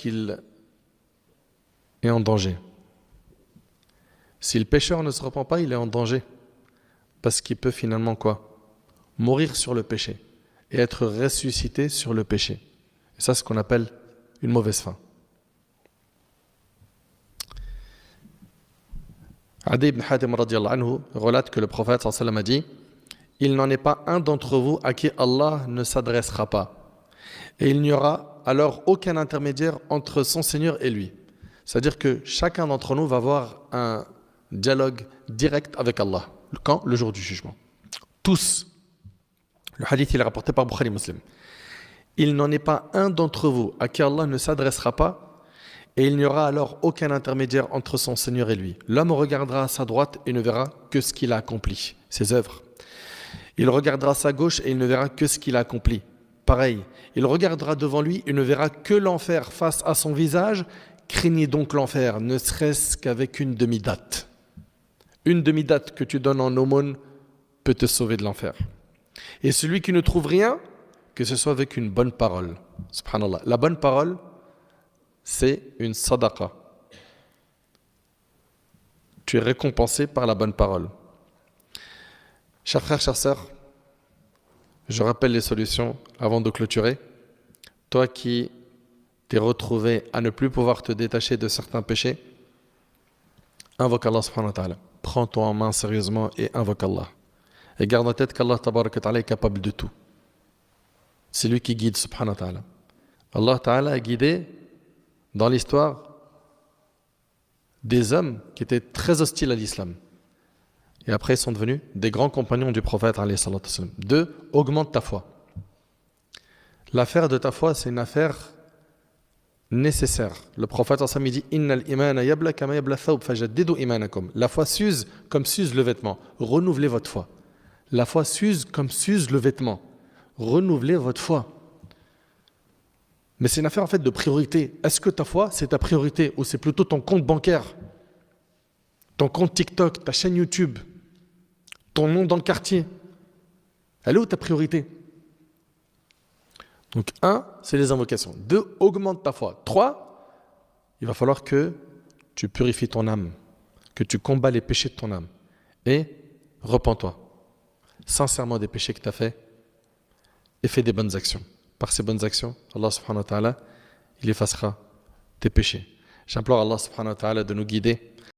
qu'il est en danger. Si le pécheur ne se repent pas, il est en danger. Parce qu'il peut finalement quoi? Mourir sur le péché et être ressuscité sur le péché. Et ça, c'est ce qu'on appelle une mauvaise fin. Adi ibn Hatim radiyallahu anhu relate que le prophète sallallahu alayhi wa sallam a dit: il n'en est pas un d'entre vous à qui Allah ne s'adressera pas. Et il n'y aura alors aucun intermédiaire entre son Seigneur et lui. C'est-à-dire que chacun d'entre nous va avoir un dialogue direct avec Allah. Quand? Le jour du jugement. Tous. Le hadith, il est rapporté par Bukhari Muslim. Il n'en est pas un d'entre vous à qui Allah ne s'adressera pas, et il n'y aura alors aucun intermédiaire entre son Seigneur et lui. L'homme regardera à sa droite et ne verra que ce qu'il a accompli, ses œuvres. Il regardera à sa gauche et il ne verra que ce qu'il a accompli. Pareil, il regardera devant lui et ne verra que l'enfer face à son visage. Craignez donc l'enfer, ne serait-ce qu'avec une demi-date. Une demi-date que tu donnes en aumône peut te sauver de l'enfer. Et celui qui ne trouve rien, que ce soit avec une bonne parole. Subhanallah. La bonne parole, c'est une sadaqa. Tu es récompensé par la bonne parole. Chers frères, chères sœurs, je rappelle les solutions avant de clôturer. Toi qui t'es retrouvé à ne plus pouvoir te détacher de certains péchés, invoque Allah subhanahu wa ta'ala. Prends-toi en main sérieusement et invoque Allah. Et garde en tête qu'Allah tabaraka ta'ala est capable de tout. C'est lui qui guide subhanahu wa ta'ala. Allah ta'ala a guidé dans l'histoire des hommes qui étaient très hostiles à l'islam. Et après, ils sont devenus des grands compagnons du prophète. 2. Augmente ta foi. L'affaire de ta foi, c'est une affaire nécessaire. Le prophète dit: Innal imana yabla kama yabla thawb fajaddidu imanakum. La foi s'use comme s'use le vêtement. Renouvelez votre foi. La foi s'use comme s'use le vêtement. Renouvelez votre foi. Mais c'est une affaire en fait de priorité. Est-ce que ta foi, c'est ta priorité ou c'est plutôt ton compte bancaire, ton compte TikTok, ta chaîne YouTube, ton nom dans le quartier? Elle est où ta priorité? Donc 1, c'est les invocations. 2, augmente ta foi. 3, il va falloir que tu purifies ton âme, que tu combats les péchés de ton âme. Et repens-toi sincèrement des péchés que tu as faits et fais des bonnes actions. Par ces bonnes actions, Allah subhanahu wa ta'ala, il effacera tes péchés. J'implore Allah subhanahu wa ta'ala de nous guider